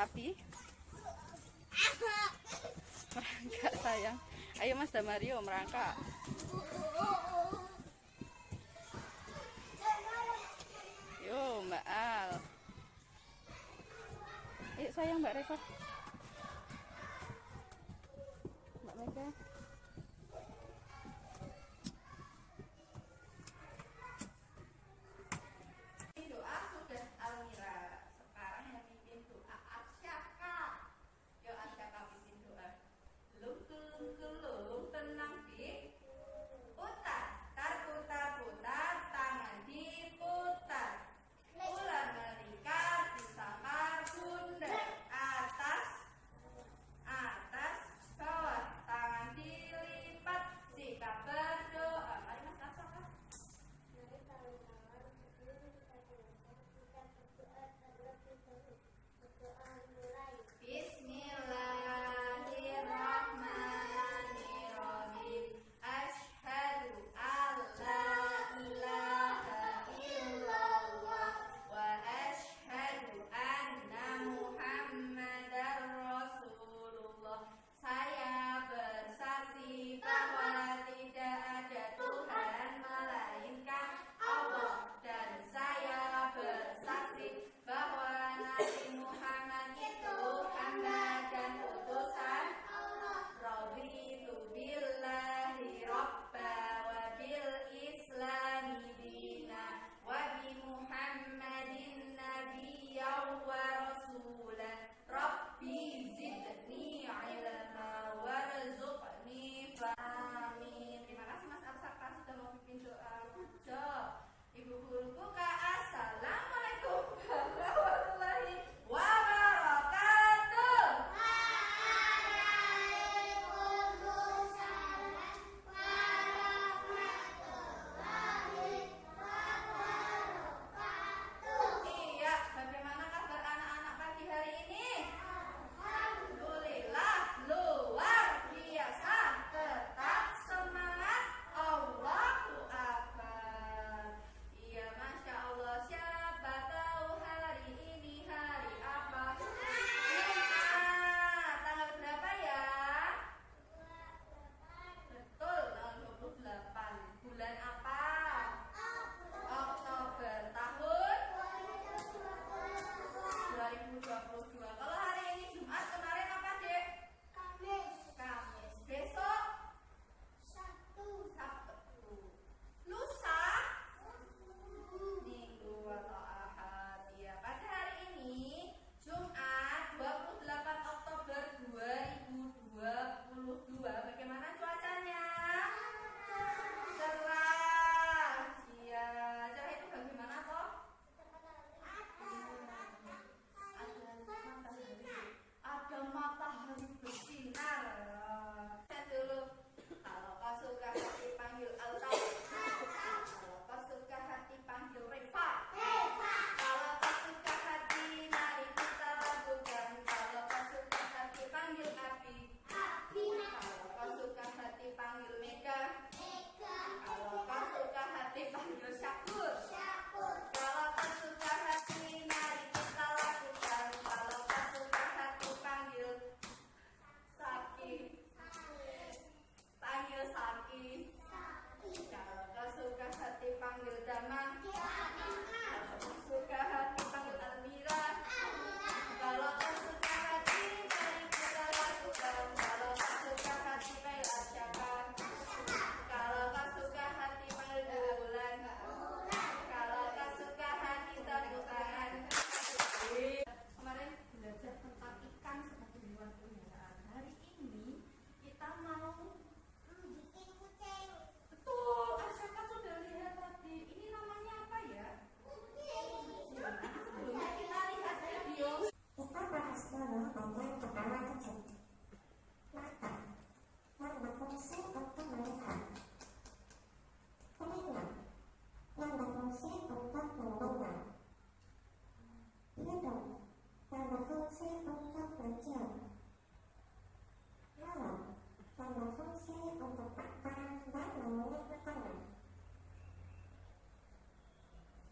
api. Merangkak sayang. Ayo Mas Damario merangkak. Yo Mbak Al. Sayang Mbak Reva. Mbak Mega. Doa sudah Almira. Sekarang yang pimpin doa Asyaka. Yo Asyaka pimpin doa. Lung tenang di putar, putar, tangan diputar. Ular melingkar disangkar bunda. Atas, bawah, tangan dilipat. Sikap berdoa. Mari Mas Asyaka. Bismillahirrahmanirrahim. Asyhadu alla ilaha illallah wa asyhadu anna Muhammadar Rasulullah. Saya bersaksi bahwa tidak ada Tuhan melainkan Allah, dan saya bersaksi bahwa Nabi Muhammad itu hamba dan utusan Allah. Raditu billahi robba wa bil islami dina wa bi Muhammadin nabiyyan wa rasulan. Rabbi zidni ilma warzuqni amin. Terima kasih Mas Arsaka sudah mau pimpin doa. Ibu guruku Kak, assalamualaikum warahmatullahi wabarakatuh. Waalaikumsalam warahmatullahi wabarakatuh. Iya, bagaimana kabar anak-anak pagi hari ini? Alhamdulillah, luar biasa. Tetap semangat. Allahu Akbar. Iya, Masya Allah. Siapa tahu hari ini hari apa? Jumat. Tanggal berapa ya? Betul, tanggal 28. Bulan apa? Oktober tahun 2022. Kalau hari ini Jumat, kemarin apa deh? Kamis. Besok Sabtu. Lusa Minggu atau Ahad. Ya, pada hari ini Jumat 28 Oktober 2022. Bagaimana cuacanya? Cerah. Iya, cerah itu bagaimana toh? Ada matahari bersinar. Saya dulu. Kalau kau suka hati panggil Alta. Kalau kau suka hati panggil Reva. Kalau kau suka hati mari kita lakukan. Kalau kau suka hati panggil Api. Kalau kau suka hati panggil Mega. Kalau kau suka hati panggil Syakur. Kalau kau suka hati mari kita lakukan. Kalau kau suka hati panggil Saki. Panggil Saki. Kalau kau suka hati panggil Dama. Kalau kau suka hati panggil Almira. Kalau kau suka hati mari kita lakukan. Kalau kau suka hati panggil Asyaka. Kalau kau suka hati panggil Bulan. Kalau kau suka hati tepuk tangan. Kemarin belajar tentang ikan sebagai hewan peliharaan. Hari ini kita mau Bikin kucing. betul, Asyaka sudah lihat tadi. Ini namanya apa ya? Sebelumnya kita lihat video. Kita bahas dulu bagian pertama kecil. Mata yang berfungsi untuk melihat. Telinga yang berfungsi untuk mendengar. Hidung yang berfungsi untuk mencium. Mulut yang berfungsi untuk makan dan mengunyah makanan.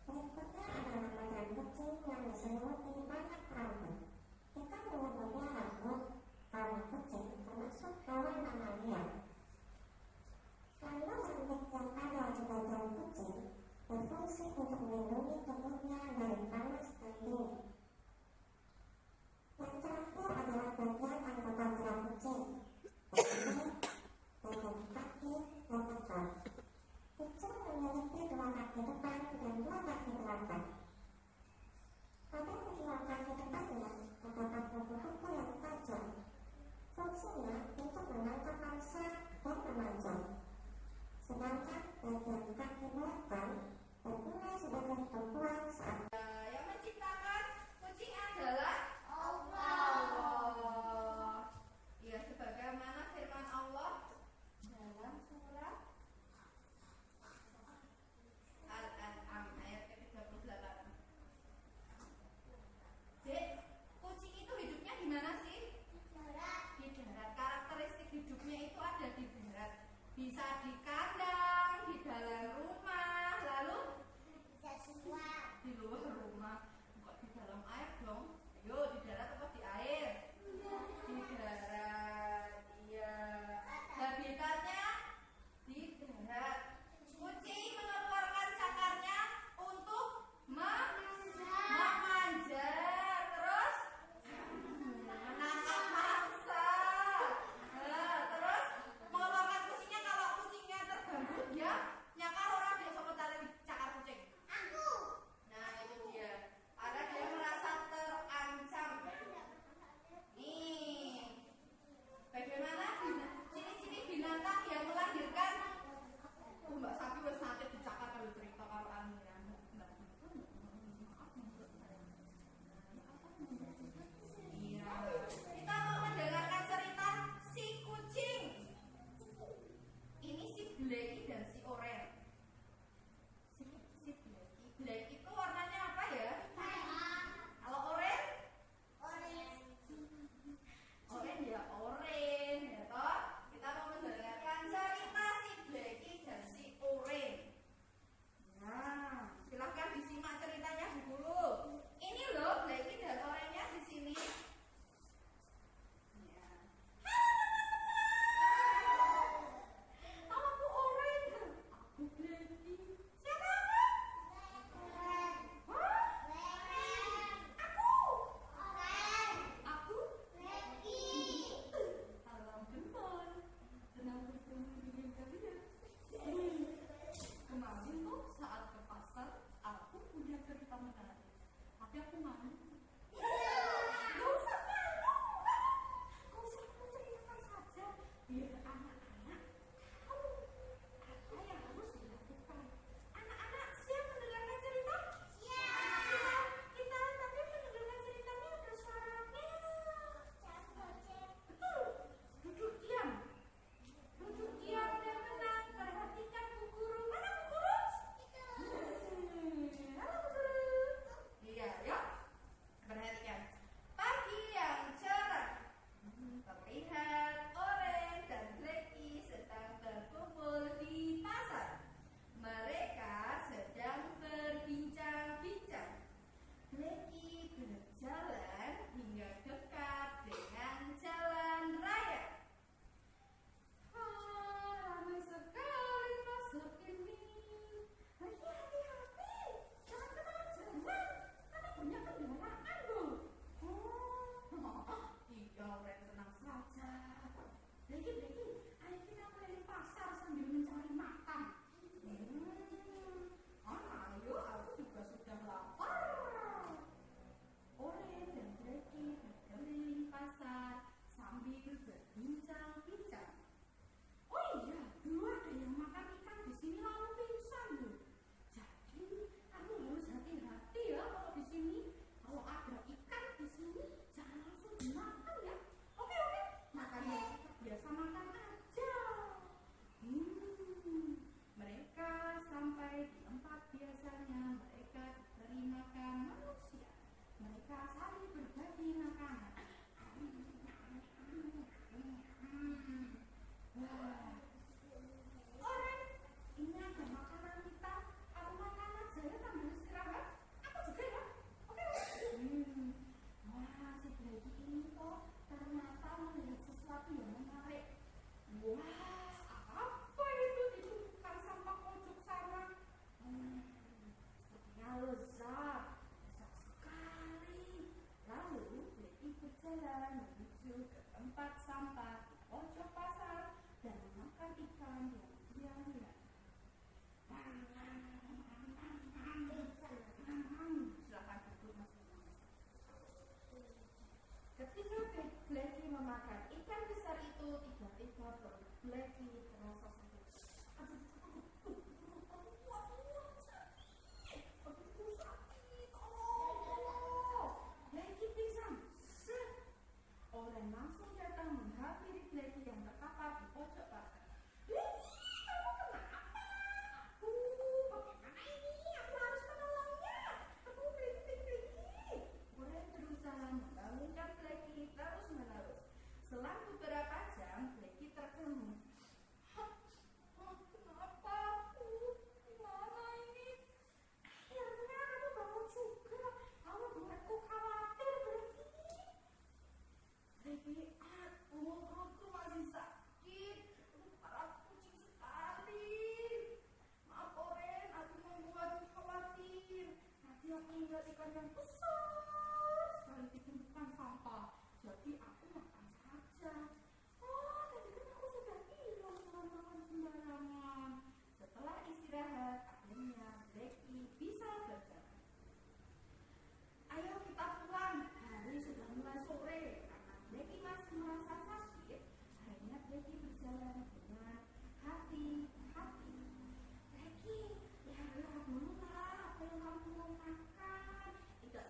Berikutnya adalah badan kucing yang diselimuti banyak rambut. Kita menyebutnya rambut karena kucing termasuk hewan mamalia. Rambut yang ada di badan kucing berfungsi untuk melindungi tubuhnya dari panas dan dingin. Yang terakhir adalah bagian anggota gerak kucing, bagian kaki dan ekor. Kucing memiliki 2 kaki depan dan 2 kaki belakang. Pada kedua kaki depannya terdapat kuku-kuku yang tajam. Fungsinya untuk menangkap mangsa dan memanjat. Sedangkan bagian kaki belakang berguna sebagai tumpuan saat Yang menciptakan kucing adalah ya, sebagaimana firman Allah dalam surah Al-An'am ayat ke-38. Dek, kucing itu hidupnya di mana sih? Di darat. Karakteristik hidupnya itu ada di darat. Bisa di kandang, di dalam rumah, lalu di luar Ketika Blacky memakan ikan besar itu, tiba-tiba perut Blacky terasa sakit. Aduh, sakit, oh, Blacky pingsan. Orang langsung datang menghampiri Blacky yang terkapar di pojok pasar. Blacky, kamu kenapa? Bagaimana ini? Aku harus menolongnya. Aku Blacky. Orang berusaha membangunkan Blacky terus-menerus. Selang beberapa jam, Blacky terbangun. Kenapa aku? Gimana ini? Akhirnya kamu bangun juga. Kamu buatku khawatir, Blacky. Blacky, perutku masih sakit. Parah kucing sekali. Maaf, Oren, aku membuatmu khawatir. Tadi aku melihat ikan yang besar sekali di tumpukan sampah. Jadi aku makan saja. Oh, tadi kan aku sudah bilang jangan makan sembarangan. Setelah istirahat, akhirnya Blacky bisa berjalan. Ayo kita pulang. Hari sudah mulai sore. Karena Blacky masih merasa sakit, akhirnya Blacky berjalan dengan hati-hati. Blacky, lihat dulu lah apa yang kamu mau makan. Tidak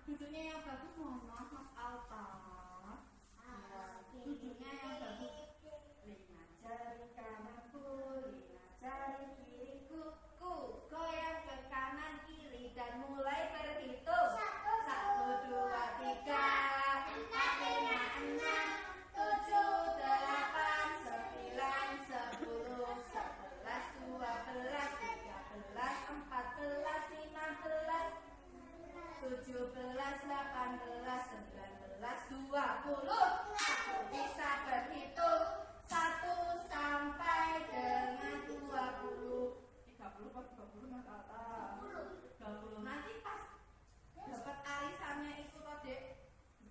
Duduknya yang bagus, mohon maaf Mas Alta. Duduknya yang bagus. Lima jari kananku, lima jari kiriku, ku goyang ke kanan kiri dan mulai berhitung. 1, 2, 3, 4, 5, 6, 7, 8, 9, 10, 11, 12, 13, 14, 15, 17, 18, 19, 20. Aku bisa berhitung 1 sampai dengan 20. 30 apa 20 Mas Alta? 20. Nanti pas dapat arisannya itu tadi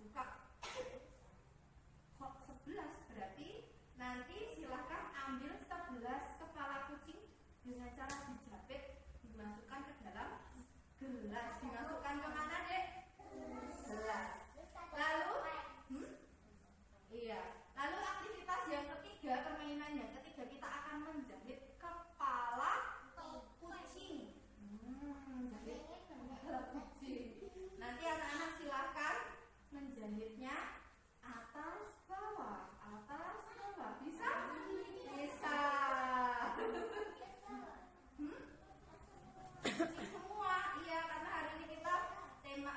buka kok 11, berarti nanti silahkan ambil 11 kepala kucing dengan cara dijepit, dimasukkan ke dalam gelas. Dimasukkan ke mana dek? Gelas. Lalu iya, lalu aktivitas yang ketiga, permainan yang ketiga, kita akan menjahit kepala kucing. Jahit kepala kucing. Nanti anak-anak silahkan menjahitnya atas bawah, atas bawah. Bisa? Bisa. Kucing semua, iya, karena hari ini kita tema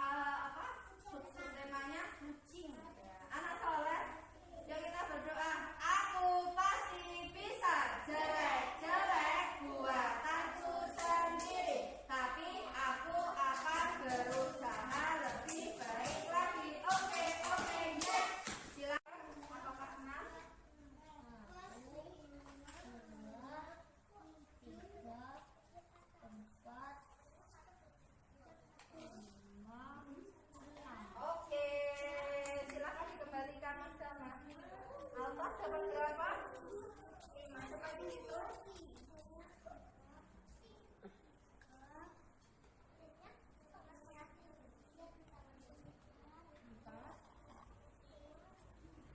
temanya kucing. Anak soleh, yuk kita berdoa. Aku pasti bisa, jelek-jelek buatanku sendiri, tapi aku akan berusaha lebih baik lagi. Oke, yes. Silakan. Apakah senang? 1, 2, 3, 4, 5, 6. Oke, silakan dikembalikan Mas Dama. Alta dapat berapa? 5. Coba dihitung.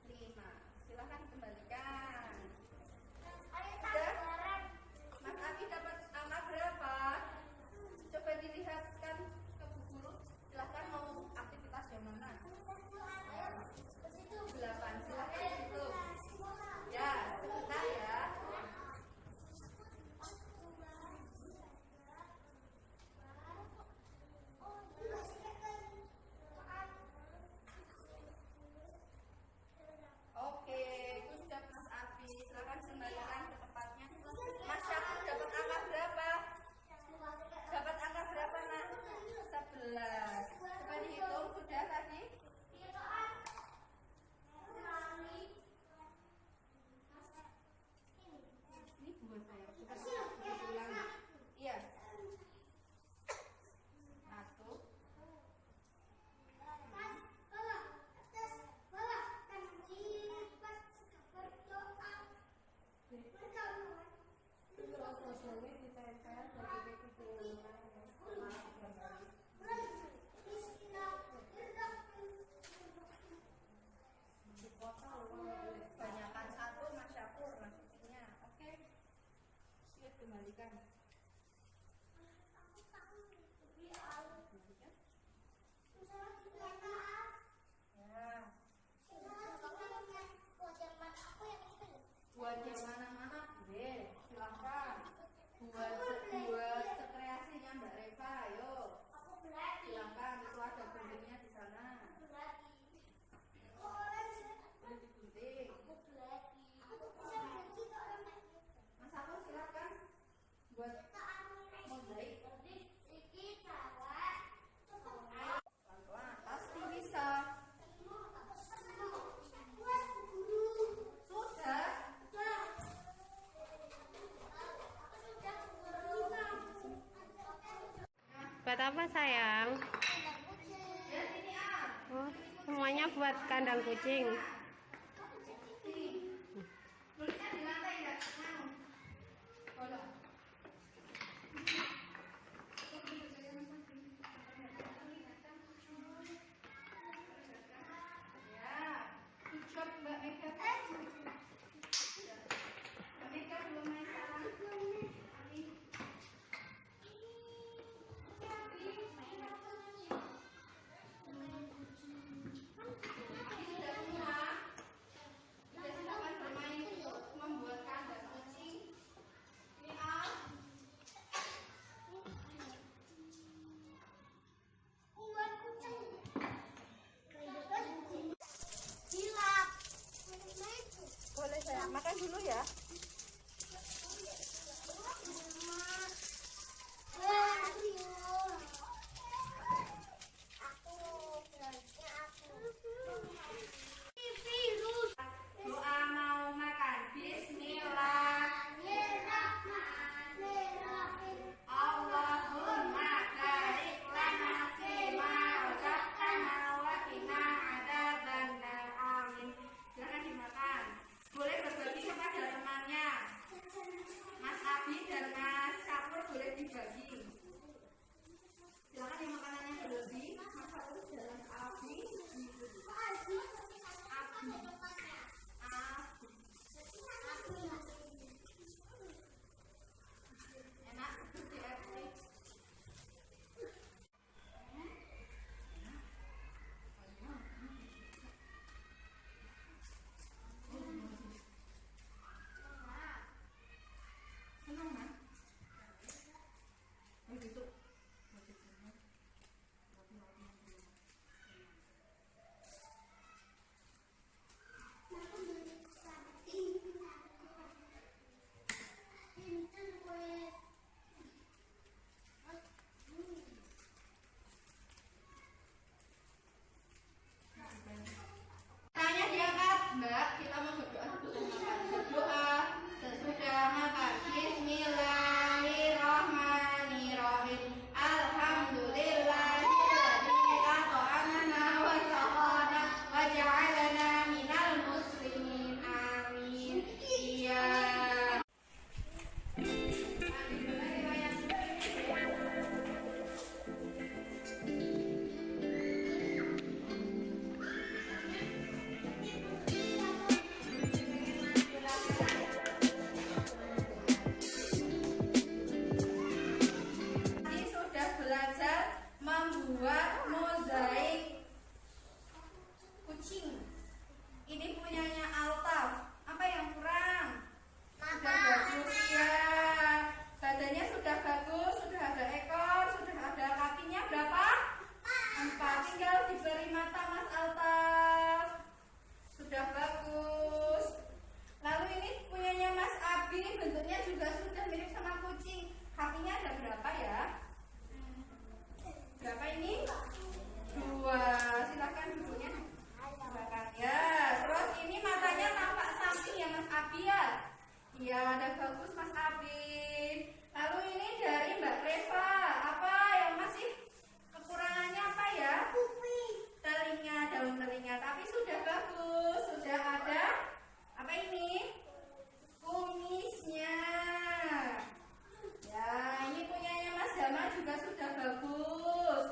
5. Silakan dikembalikan. Sudah? Mas Abi dapat angka berapa? Coba dilihatkan ke Bu Guru. Silakan mau aktivitas yang mana? 8. Silakan dihitung. Ya, sebentar ya. Oke, sudah Mas Abi. Silakan kembalikan ke tempatnya. Mas Syafir dapat angka berapa? Dapat angka berapa nak? 11. Coba dihitung, sudah tadi? Ini buat saya. Coba diulang. Iya. 1. Banyakan 1 Mas Syafur, Mas kucingnya. Oke. Siap kembalikan. Ya. Buat yang mana-mana, deh. Silakan. Buat sekreasinya Mbak Reva, ayo. Silakan, itu ada guntingnya di sana. Boleh digunting. Mas Abang silakan. Buat mozaik. Pelan-pelan, pasti bisa. Sudah. Buat apa sayang? Oh, semuanya buat kandang kucing. Tulisnya di lantai enggak? Boleh. Ya, good job Mbak Mega. Mbak Mega belum main sekarang. makan dulu ya. Doa mau makan. Bismillahirrahmanirrahim. Allahumma barik lana fima razaqtana wa qina adzabannar. Amin. Silakan dimakan. Boleh berbagi kepada temannya. Mas Abi dan Mas Kapur boleh dibagi. Silakan yang makanannya berlebih. Mas Kapur dan Mas Abi. Enak seperti apa? Senang kan? Oh gitu. Tanya diangkat, Mbak. Kita mau berdoa sebelum makan. Berdoa sesudah makan. Bismillahirrahmanirrahim. Alhamdulillahilladzi at'amana wa saqana wa ja'alana minal muslimin. Amin. Iya. Tadi sudah belajar membuat mozaik kucing. Ini punyanya Altaf. Apa yang kurang? Sudah bagus ya. Badannya sudah bagus, sudah ada ekor, sudah ada kakinya berapa? 4. Tinggal diberi mata Mas Altaf. Sudah bagus. Lalu ini punyanya Mas Abi, bentuknya juga sudah mirip sama kucing. Kakinya ada berapa ya? Berapa ini? 2. Silakan duduknya. Silakan ya. Terus ini matanya tampak samping ya Mas Abi ya? Iya, ada bagus Mas Abi. Lalu ini dari Mbak Reva. Apa yang masih kekurangannya apa ya? Telinga, daun telinga. Tapi sudah bagus. Sudah ada apa ini? Kumisnya. Ya, ini punyanya Mas Dama juga sudah bagus.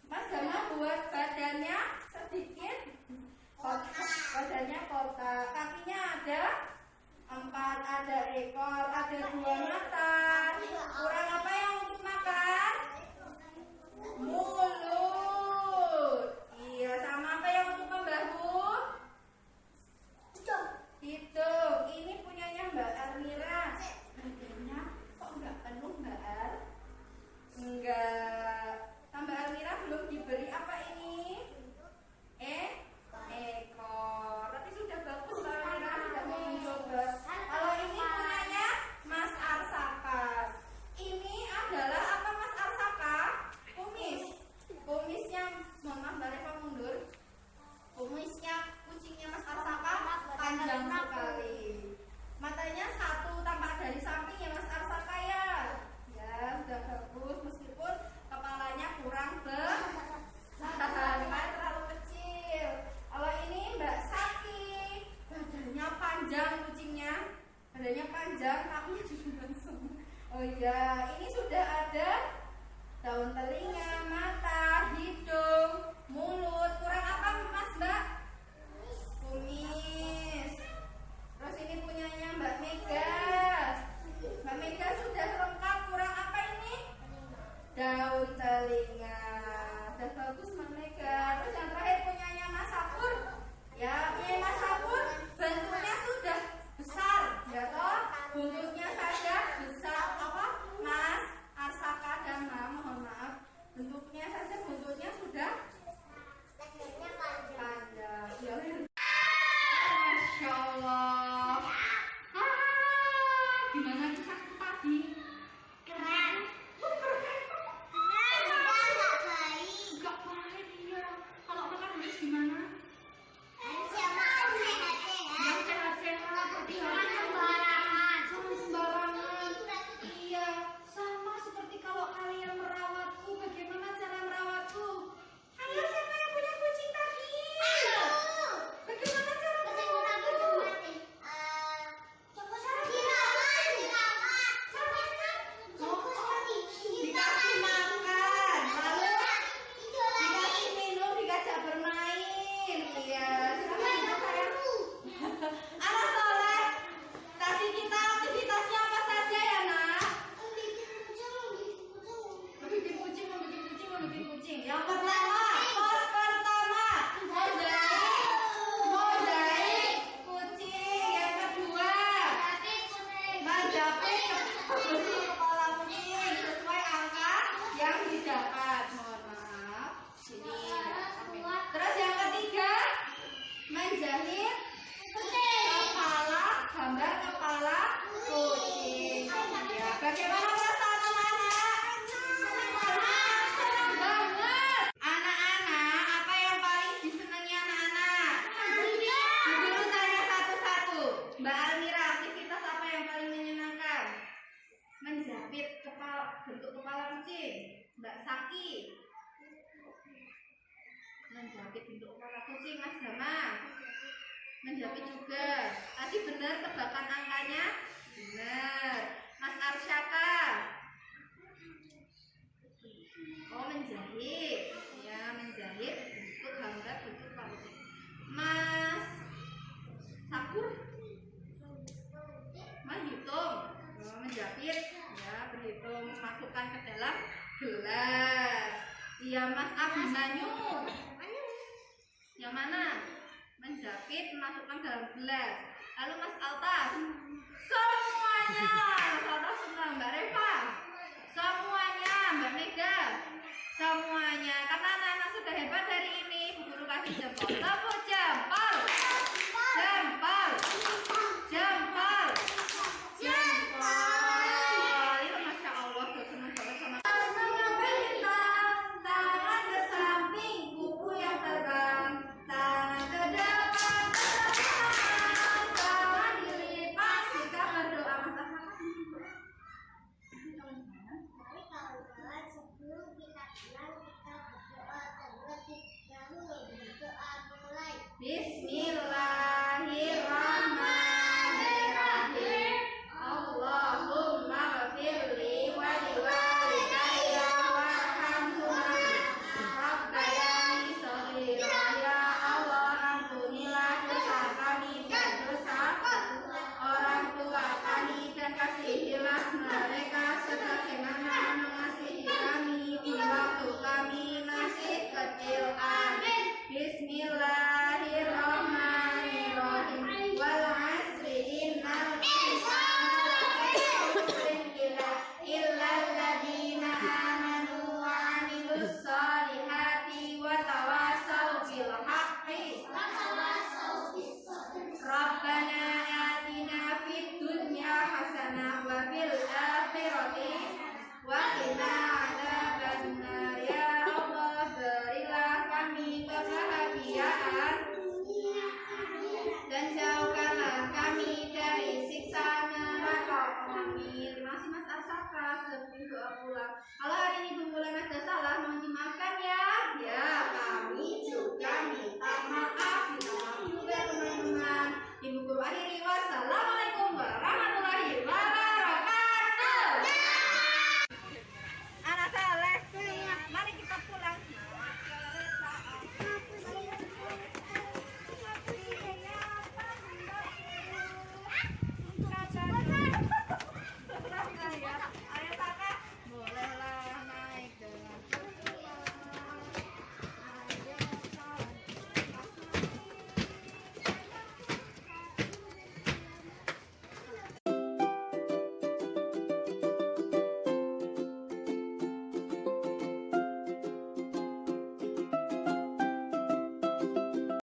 Mas Dama buat badannya sedikit kotak. Badannya kotak. Kakinya ada 4, ada ekor, ada 2 mata. Kurang apa yang untuk makan? Mulut. Iya, sama apa yang untuk membahu? Hidung. Ini punyanya Mbak Almira. Hidungnya kok enggak penuh Mbak Al? Enggak. Mbak Almira belum diberi apa ini? Ekor. Tapi sudah bagus Mbak Almira sudah mau mencoba. Kalau ini punyanya Mas Arsaka. Ini adalah apa Mas Arsaka? Kumis. Kumisnya, Mama Mbak Reva mundur. Kumisnya kucingnya Mas Arsaka panjang sekali. Matanya 1 tampak dari samping ya Mas Arsaka ya. Ya, sudah bagus meskipun kepalanya kurang besar. Terlalu kecil. Kalau ini Mbak Saki, badannya panjang kucingnya. Badannya panjang, kakinya juga langsung. Oh iya, ini sudah ada daun telinga, mata, hidung, mulut. Kurang apa Mas Mbak? Kumis. Terus ini punyanya Mbak Mega. Mbak Mega sudah lengkap. Kurang apa ini? Daun telinga. Sudah bagus Mbak Mega. Terus yang terakhir punyanya Mas Sapur. Ya, punya Mas Sapur. Bentuknya sudah besar, ya toh? Bentuknya saja besar. Apa? Mas Arsaka dan Mam, mohon maaf. Bentuk Bagaimana perasaan anak-anak? Senang banget. Anak-anak, apa yang paling disenangi anak-anak? Guru tanya satu-satu. Mbak Almira, aktivitas apa yang paling menyenangkan? Menjepit bentuk kepala kucing. Mbak Saki, menjepit bentuk kepala kucing. Mas Damang, menjepit juga. Tadi benar tebakan angkanya? Benar. Mas Arsyaka, oh menjahit. Ya, menjahit bentuk gambar bentuk kepala kucing. Mas Sakur, menghitung. Oh, menjepit. Ya, berhitung. Masukkan ke dalam gelas. Iya, Mas Abimanyu, yang mana? Menjepit, masukkan dalam gelas. Lalu Mas Alta, semuanya. Mas Alta senang. Mbak Reva, semuanya. Mbak Mega, semuanya. Karena anak-anak sudah hebat hari ini, Bu Guru kasih jempol. Tepuk jempol. Jempol. Jempol. Jempol. Itu Masya Allah, tuh senang banget sama. Tangan ke samping, kuku yang terbang. Tangan ke depan, tangan dilipat. Kita berdoa. Tapi kalau jalan sebelum kita pulang kita berdoa terlebih dahulu. Berdoa mulai. Bismillahirrahmanirrahim. Allahumma ghafirli wa liwalidayya warhamhuma rabbayani shaghira. Ya Allah, ampunilah dosa kami dan dosa orang tua kami, dan kasihilah mereka sebagaimana mengasihi kami di waktu kami masih kecil. Amin. Bismillahirrahmanirrahim. Wal 'asri innal insana lafi khusrin illa alladziina aamanu wa 'amilus shalihati wa tawassaw bil haqqi wa tawassaw bis sabr. Rabbana atina fid dunya hasanah wa fil akhirati wa qina adzabannar. Ya Allah, berilah kami kebahagiaan dan jauhkanlah kami dari siksa neraka. Amin. Terima kasih Mas Arsaka. Sebelum doa pulang, kalau hari ini Bu Bulan ada salah, mohon dimaafkan ya.